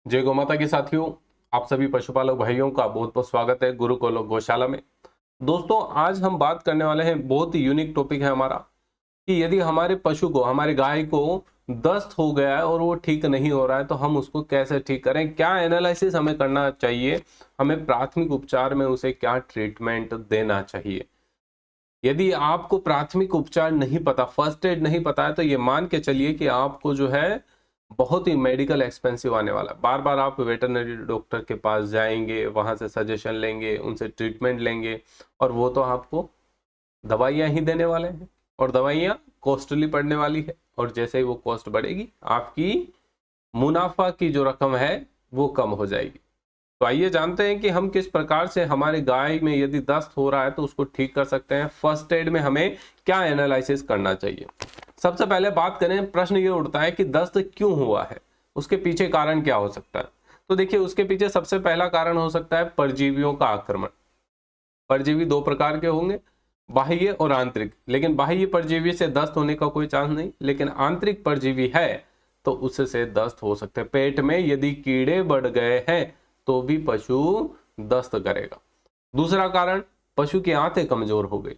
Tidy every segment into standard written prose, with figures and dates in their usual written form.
जय गौ माता के साथियों, आप सभी पशुपालक भाइयों का बहुत बहुत स्वागत है गुरुकुल गौशाला में। दोस्तों, आज हम बात करने वाले हैं, बहुत ही यूनिक टॉपिक है हमारा, कि यदि हमारे पशु को, हमारी गाय को दस्त हो गया है और वो ठीक नहीं हो रहा है तो हम उसको कैसे ठीक करें, क्या एनालिसिस हमें करना चाहिए, हमें प्राथमिक उपचार में उसे क्या ट्रीटमेंट देना चाहिए। यदि आपको प्राथमिक उपचार नहीं पता, फर्स्ट एड नहीं पता है, तो ये मान के चलिए कि आपको जो है बहुत ही मेडिकल एक्सपेंसिव आने वाला है। बार बार आप वेटरनरी डॉक्टर के पास जाएंगे, वहां से सजेशन लेंगे, उनसे ट्रीटमेंट लेंगे, और वो तो आपको दवाइयां ही देने वाले हैं, और दवाइयां कॉस्टली पड़ने वाली है, और जैसे ही वो कॉस्ट बढ़ेगी आपकी मुनाफा की जो रकम है वो कम हो जाएगी। तो आइए जानते हैं कि हम किस प्रकार से हमारे गाय में यदि दस्त हो रहा है तो उसको ठीक कर सकते हैं। फर्स्ट एड में हमें क्या एनालिसिस करना चाहिए। सबसे पहले बात करें, प्रश्न ये उठता है कि दस्त क्यों हुआ है, उसके पीछे कारण क्या हो सकता है। तो देखिए, उसके पीछे सबसे पहला कारण हो सकता है परजीवियों का आक्रमण। परजीवी दो प्रकार के होंगे, बाह्य और आंतरिक। लेकिन बाह्य परजीवी से दस्त होने का कोई चांस नहीं, लेकिन आंतरिक परजीवी है तो उससे दस्त हो सकते हैं। पेट में यदि कीड़े बढ़ गए हैं तो भी पशु दस्त करेगा। दूसरा कारण, पशु की आंतें कमजोर हो गई।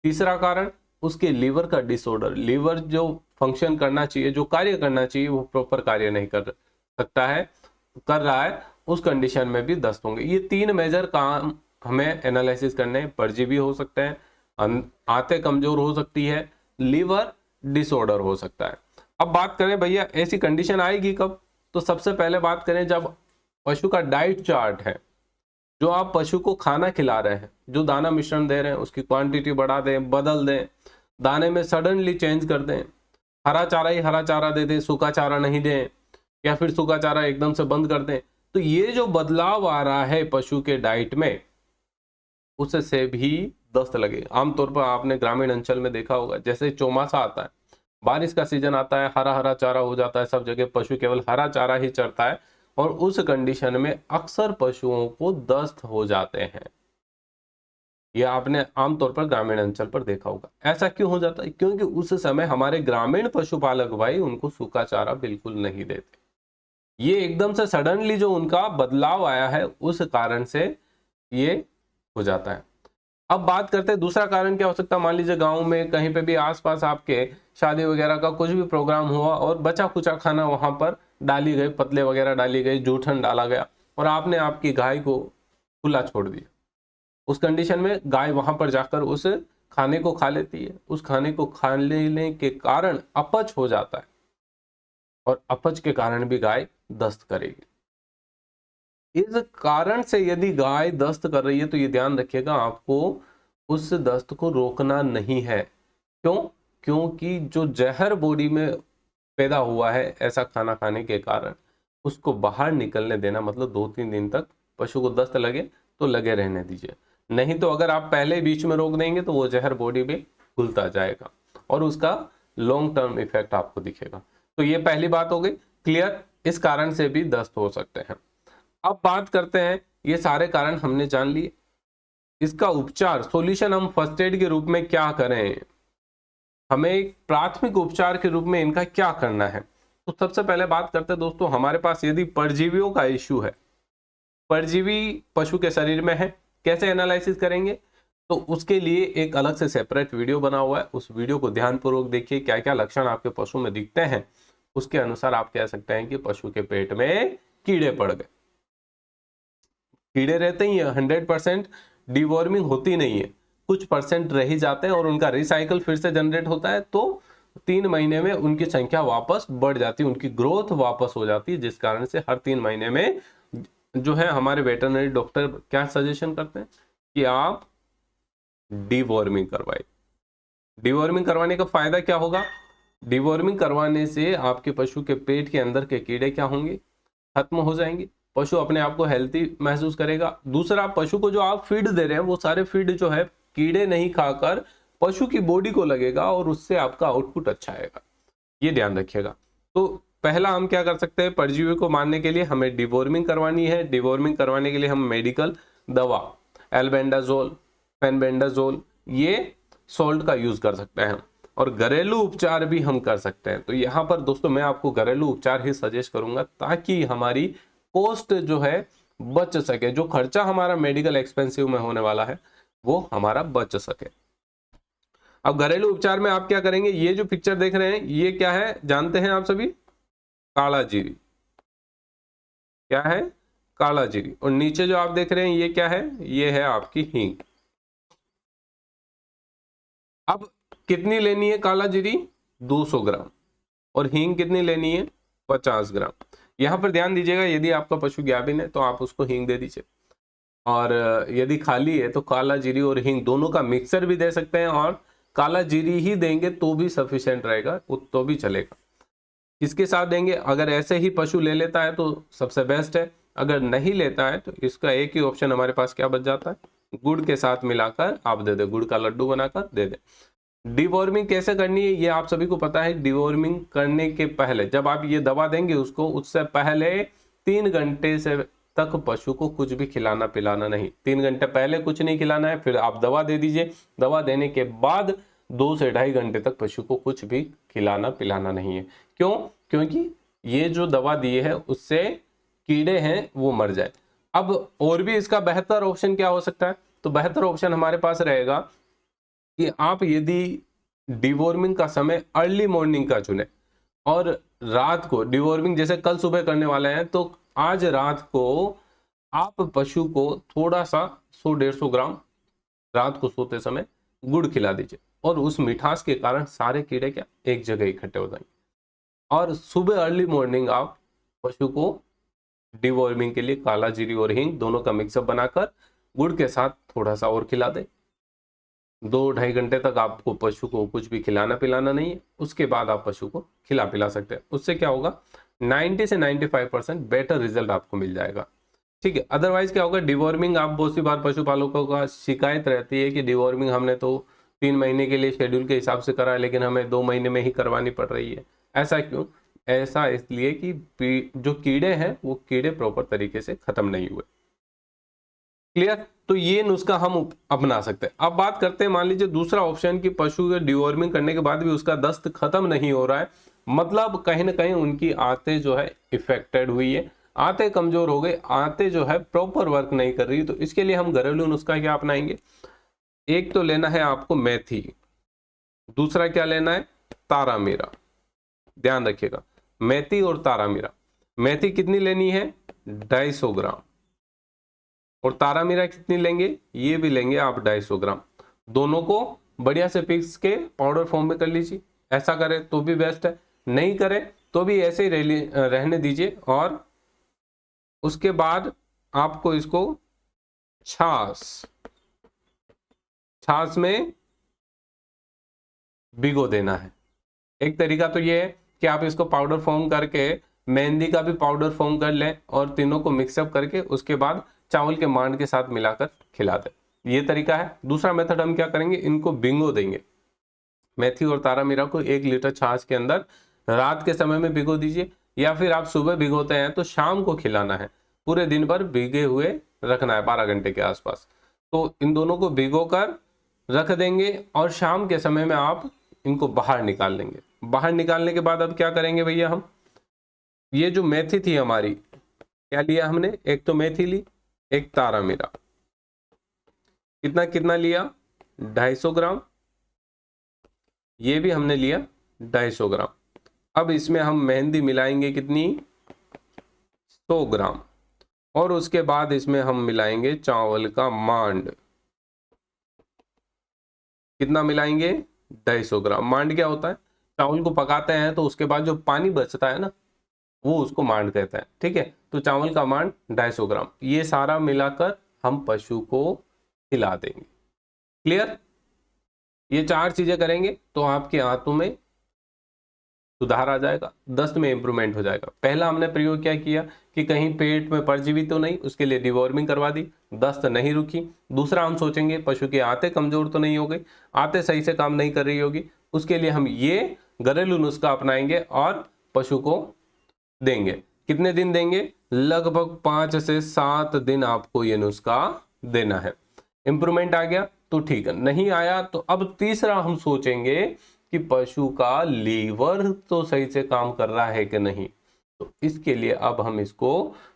तीसरा कारण, उसके लीवर का डिसऑर्डर। लीवर जो फंक्शन करना चाहिए, जो कार्य करना चाहिए, वो प्रॉपर कार्य नहीं कर सकता है, कर रहा है, उस कंडीशन में भी दस्त होंगे। ये तीन मेजर काम हमें एनालिसिस करने हैं। परजीवी हो सकते हैं, आंतें कमजोर हो सकती है, लीवर डिसऑर्डर हो सकता है। अब बात करें भैया ऐसी कंडीशन आएगी कब, तो सबसे पहले बात करें जब पशु का डाइट चार्ट है, जो आप पशु को खाना खिला रहे हैं, जो दाना मिश्रण दे रहे हैं, उसकी क्वांटिटी बढ़ा दें, बदल दें, दाने में सडनली चेंज कर दें, हरा चारा ही हरा चारा दे दें, सूखा चारा नहीं दें, या फिर सूखा चारा एकदम से बंद कर दें, तो ये जो बदलाव आ रहा है पशु के डाइट में, उससे भी दस्त लगे। आमतौर पर आपने ग्रामीण अंचल में देखा होगा, जैसे चौमासा आता है, बारिश का सीजन आता है, हरा हरा चारा हो जाता है, सब जगह पशु केवल हरा चारा ही चरता है, और उस कंडीशन में अक्सर पशुओं को दस्त हो जाते हैं। यह आपने आमतौर पर ग्रामीण अंचल पर देखा होगा। ऐसा क्यों हो जाता है? क्योंकि उस समय हमारे ग्रामीण पशुपालक भाई उनको सूखा चारा बिल्कुल नहीं देते। ये एकदम से सडनली जो उनका बदलाव आया है, उस कारण से ये हो जाता है। अब बात करते हैं दूसरा कारण क्या हो सकता है। मान लीजिए गांव में कहीं पे भी आसपास आपके शादी वगैरह का कुछ भी प्रोग्राम हुआ और बचा कुचा खाना वहां पर डाली गई, पतले वगैरह डाली गई, जूठन डाला गया, और आपने आपकी गाय को खुला छोड़ दिया। उस कंडीशन में गाय वहां पर जाकर उस खाने को खा लेती है। उस खाने को खा लेने के कारण अपच हो जाता है, और अपच के कारण भी गाय दस्त करेगी। इस कारण से यदि गाय दस्त कर रही है तो ये ध्यान रखिएगा, आपको उस दस्त को रोकना नहीं है। क्यों? क्योंकि जो जहर बॉडी में पैदा हुआ है ऐसा खाना खाने के कारण, उसको बाहर निकलने देना। मतलब 2-3 दिन तक पशु को दस्त लगे तो लगे रहने दीजिए, नहीं तो अगर आप पहले बीच में रोक देंगे तो वो जहर बॉडी में घुलता जाएगा और उसका लॉन्ग टर्म इफेक्ट आपको दिखेगा। तो ये पहली बात हो गई क्लियर, इस कारण से भी दस्त हो सकते हैं। अब बात करते हैं, ये सारे कारण हमने जान लिए, इसका उपचार, सॉल्यूशन हम फर्स्ट एड के रूप में क्या करें, हमें एक प्राथमिक उपचार के रूप में इनका क्या करना है। तो सबसे पहले बात करते हैं दोस्तों, हमारे पास यदि परजीवियों का इश्यू है, परजीवी पशु के शरीर में है, कैसे एनालिसिस करेंगे, तो उसके लिए एक अलग से सेपरेट वीडियो बना हुआ है। उस वीडियो को ध्यानपूर्वक देखिए, क्या क्या लक्षण आपके पशु में दिखते हैं, उसके अनुसार आप कह सकते हैं कि पशु के पेट में कीड़े पड़ गए। कीड़े रहते ही है, 100% डिवॉर्मिंग होती नहीं है, कुछ परसेंट रह ही जाते हैं और उनका रिसाइकल फिर से जनरेट होता है, तो 3 महीने में उनकी संख्या वापस बढ़ जाती है, उनकी ग्रोथ वापस हो जाती है, जिस कारण से हर 3 महीने में जो है हमारे वेटरनरी डॉक्टर क्या सजेशन करते हैं कि आप डिवॉर्मिंग करवाइए। डिवॉर्मिंग करवाने का फायदा क्या होगा? डिवॉर्मिंग करवाने से आपके पशु के पेट के अंदर के कीड़े क्या होंगे, खत्म हो जाएंगे, पशु अपने आप को हेल्थी महसूस करेगा। दूसरा, पशु को जो आप फीड दे रहे हैं वो सारे फीड जो है कीड़े नहीं खाकर पशु की बॉडी को लगेगा और उससे आपका आउटपुट अच्छा आएगा, ये ध्यान रखिएगा। तो पहला हम क्या कर सकते हैं, परजीवी को मारने के लिए हमें डिवॉर्मिंग करवानी है। डिवॉर्मिंग करवाने के लिए हम मेडिकल दवा, एल्बेंडाजोल, फेनबेंडाजोल, ये सॉल्ट का यूज कर सकते हैं, और घरेलू उपचार भी हम कर सकते हैं। तो यहाँ पर दोस्तों मैं आपको घरेलू उपचार ही सजेस्ट करूंगा, ताकि हमारी कॉस्ट जो है बच सके, जो खर्चा हमारा मेडिकल एक्सपेंसिव में होने वाला है वो हमारा बच सके। अब घरेलू उपचार में आप क्या करेंगे, ये जो पिक्चर देख रहे हैं ये क्या है जानते हैं आप सभी? काला जीरी। क्या है? काला जीरी। और नीचे जो आप देख रहे हैं ये क्या है? ये है आपकी हींग। अब कितनी लेनी है काला जीरी? 200 ग्राम। और हींग कितनी लेनी है? 50 ग्राम। यहां पर ध्यान दीजिएगा, यदि आपका पशु गाभिन है तो आप उसको हींग दे दीजिए, और यदि खाली है तो काला जीरी और हींग दोनों का मिक्सर भी दे सकते हैं, और काला जीरी ही देंगे तो भी सफिशिएंट रहेगा, तो भी चलेगा। इसके साथ देंगे, अगर ऐसे ही पशु ले लेता है तो सबसे बेस्ट है, अगर नहीं लेता है तो इसका एक ही ऑप्शन हमारे पास क्या बच जाता है, गुड़ के साथ मिलाकर आप दे दे, गुड़ का लड्डू बनाकर दे दे। डिवॉर्मिंग कैसे करनी है ये आप सभी को पता है। डिवॉर्मिंग करने के पहले जब आप ये दवा देंगे उसको, उससे पहले 3 घंटे से तक पशु को कुछ भी खिलाना पिलाना नहीं। 3 घंटे पहले कुछ नहीं खिलाना है, फिर आप दवा दे दीजिए। दवा देने के बाद 2 से 2.5 घंटे तक पशु को कुछ भी खिलाना पिलाना नहीं है। क्यों? क्योंकि ये जो दवा दी है उससे कीड़े हैं वो मर जाए। अब और भी इसका बेहतर ऑप्शन क्या हो सकता है? तो बेहतर ऑप्शन हमारे पास रहेगा कि आप यदि डिवॉर्मिंग का समय अर्ली मॉर्निंग का चुने, और रात को डिवॉर्मिंग जैसे कल सुबह करने वाले हैं तो आज रात को आप पशु को थोड़ा सा 100-150 ग्राम रात को सोते समय गुड़ खिला दीजिए, और उस मिठास के कारण सारे कीड़े क्या एक जगह इकट्ठे हो जाएंगे। और सुबह अर्ली मॉर्निंग आप पशु को डिवॉर्मिंग के लिए काला जीरी और हींग दोनों का मिक्सअप बनाकर गुड़ के साथ थोड़ा सा और खिला दें। 2-2.5 घंटे तक आपको पशु को कुछ भी खिलाना पिलाना नहीं है, उसके बाद आप पशु को खिला पिला सकते हैं। उससे क्या होगा, 90 से 95% बेटर रिजल्ट आपको मिल जाएगा। ठीक है। अदरवाइज क्या होगा, डिवॉर्मिंग आप बहुत सी बार पशुपालकों का शिकायत रहती है कि डिवॉर्मिंग हमने तो 3 महीने के लिए शेड्यूल के हिसाब से करा है, लेकिन हमें 2 महीने में ही करवानी पड़ रही है। ऐसा क्यों? ऐसा इसलिए कि जो कीड़े हैं वो कीड़े प्रॉपर तरीके से खत्म नहीं हुए। क्लियर? तो ये नुस्खा हम अपना सकते हैं। अब बात करते हैं, मान लीजिए दूसरा ऑप्शन कि पशु के डिवॉर्मिंग करने के बाद भी उसका दस्त खत्म नहीं हो रहा है, मतलब कहीं ना कहीं उनकी आंतें जो है इफेक्टेड हुई है, आंतें कमजोर हो गई, आंतें जो है प्रॉपर वर्क नहीं कर रही। तो इसके लिए हम घरेलू नुस्खा क्या अपनाएंगे? एक तो लेना है आपको मेथी, दूसरा क्या लेना है, तारा मीरा। ध्यान रखिएगा, मेथी और तारा मीरा। मेथी कितनी लेनी है? 250 ग्राम। और तारा मीरा कितनी लेंगे? ये भी लेंगे आप 250 ग्राम। दोनों को बढ़िया से पीस के पाउडर फॉर्म में कर लीजिए। ऐसा करें तो भी बेस्ट है, नहीं करें तो भी ऐसे ही रहने दीजिए। और उसके बाद आपको इसको छाछ में भिगो देना है। एक तरीका तो ये है कि आप इसको पाउडर फॉर्म करके मेहंदी का भी पाउडर फॉर्म कर लें, और तीनों को मिक्सअप करके उसके बाद चावल के मांड के साथ मिलाकर खिला दें। ये तरीका है। दूसरा मेथड हम क्या करेंगे, इनको भिगो देंगे। मेथी और तारा मीरा को 1 लीटर छाछ के अंदर रात के समय में भिगो दीजिए, या फिर आप सुबह भिगोते हैं तो शाम को खिलाना है। पूरे दिन भर भिगे हुए रखना है 12 घंटे के आसपास। तो इन दोनों को भिगो कर रख देंगे, और शाम के समय में आप इनको बाहर निकाल लेंगे। बाहर निकालने के बाद अब क्या करेंगे भैया, हम ये जो मेथी थी हमारी, क्या लिया हमने, एक तो मेथी ली, एक तारा मीरा। कितना कितना लिया? 250 ग्राम। ये भी हमने लिया 250 ग्राम। अब इसमें हम मेहंदी मिलाएंगे कितनी? 100 ग्राम। और उसके बाद इसमें हम मिलाएंगे चावल का मांड। कितना मिलाएंगे? 250 ग्राम। मांड क्या होता है? चावल को पकाते हैं तो उसके बाद जो पानी बचता है ना, वो उसको मांड कहता है। ठीक है। तो चावल का मांड 250 ग्राम, ये सारा मिलाकर हम पशु को खिला देंगे। क्लियर? ये 4 चीजें करेंगे तो आपके आंतों में सुधार आ जाएगा, दस्त में इंप्रूवमेंट हो जाएगा। पहला हमने प्रयोग क्या किया कि कहीं पेट में परजीवी तो नहीं, उसके लिए डिवॉर्मिंग करवा दी, दस्त नहीं रुकी। दूसरा हम सोचेंगे पशु की आंतें कमजोर तो नहीं हो गई, आंतें सही से काम नहीं कर रही होगी, उसके लिए हम ये घरेलू नुस्खा अपनाएंगे और पशु को देंगे। कितने दिन देंगे? लगभग 5 से 7 दिन आपको ये नुस्खा देना है। इंप्रूवमेंट आ गया तो ठीक है, नहीं आया तो अब तीसरा हम सोचेंगे कि पशु का लीवर तो सही से काम कर रहा है कि नहीं। तो इसके लिए अब हम इसको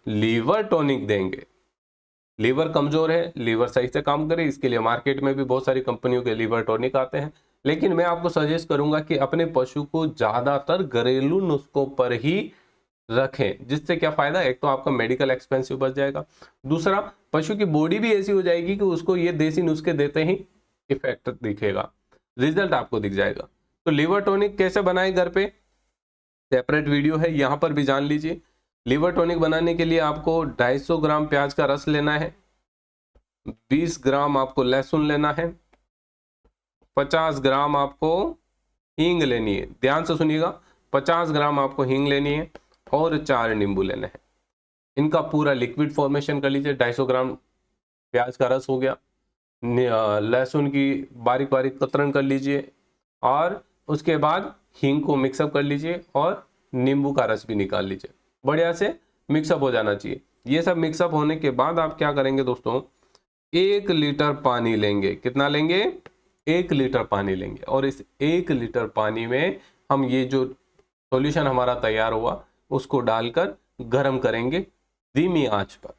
लीवर टॉनिक देंगे। लीवर कमजोर है, लीवर सही से काम करे, इसके लिए मार्केट में भी बहुत सारी कंपनियों के लीवर टॉनिक आते हैं, लेकिन मैं आपको सजेस्ट करूंगा कि अपने पशु को ज्यादातर घरेलू नुस्खों पर ही रखें। जिससे क्या फायदा, एक तो आपका मेडिकल एक्सपेंसिव बच जाएगा, दूसरा पशु की बॉडी भी ऐसी हो जाएगी कि उसको ये देसी नुस्खे देते ही इफेक्ट दिखेगा, रिजल्ट आपको दिख जाएगा। तो लीवर टॉनिक कैसे बनाए घर पे, सेपरेट वीडियो है, यहां पर भी जान लीजिए। लीवर टॉनिक बनाने के लिए आपको 250 ग्राम प्याज का रस लेना है, 20 ग्राम आपको लहसुन लेना है, 50 ग्राम आपको हींग लेनी है, ध्यान से सुनिएगा, 50 ग्राम आपको हींग लेनी है और 4 नींबू लेने हैं। इनका पूरा लिक्विड फॉर्मेशन कर लीजिए। 250 ग्राम प्याज का रस हो गया, लहसुन की बारीक बारीक कतरन कर लीजिए और उसके बाद हींग को मिक्सअप कर लीजिए और नींबू का रस भी निकाल लीजिए। बढ़िया से मिक्सअप हो जाना चाहिए। ये सब मिक्सअप होने के बाद आप क्या करेंगे दोस्तों, 1 लीटर पानी लेंगे। कितना लेंगे, 1 लीटर पानी लेंगे और इस 1 लीटर पानी में हम ये जो सॉल्यूशन हमारा तैयार हुआ उसको डालकर गर्म करेंगे धीमी आंच पर।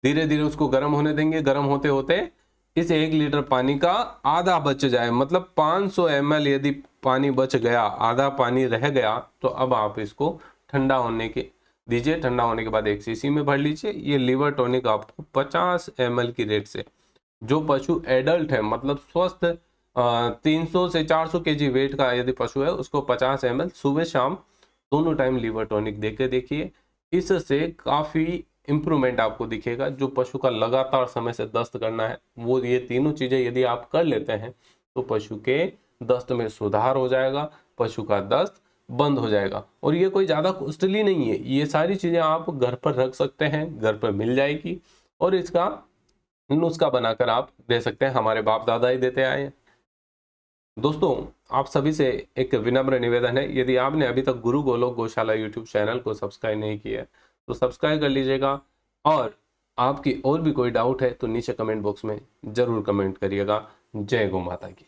धीरे धीरे उसको गर्म होने देंगे। गर्म होते होते इस 1 लीटर पानी का आधा बच जाए, मतलब 500 ml यदि पानी बच गया, आधा पानी रह गया, तो अब आप इसको ठंडा होने के दीजिए। ठंडा होने के बाद एक शीशी में भर लीजिए। ये लीवर टॉनिक आपको 50 ml की रेट से, जो पशु एडल्ट है मतलब स्वस्थ 300 से 400 kg वेट का यदि पशु है, उसको 50 ml सुबह शाम दोनों टाइम लीवर टॉनिक देके देखिए। इससे काफी इंप्रूवमेंट आपको दिखेगा। जो पशु का लगातार समय से दस्त करना है, वो ये तीनों चीजें यदि आप कर लेते हैं तो पशु के दस्त में सुधार हो जाएगा, पशु का दस्त बंद हो जाएगा। और ये कोई ज्यादा कॉस्टली नहीं है, ये सारी चीजें आप घर पर रख सकते हैं, घर पर मिल जाएगी और इसका नुस्खा बनाकर आप दे सकते हैं। हमारे बाप दादा ही देते आए हैं। दोस्तों, आप सभी से एक विनम्र निवेदन है, यदि आपने अभी तक गुरु गोलोक गौशाला यूट्यूब चैनल को सब्सक्राइब नहीं किया है तो सब्सक्राइब कर लीजिएगा। और आपकी और भी कोई डाउट है तो नीचे कमेंट बॉक्स में जरूर कमेंट करिएगा। जय गौ माता की।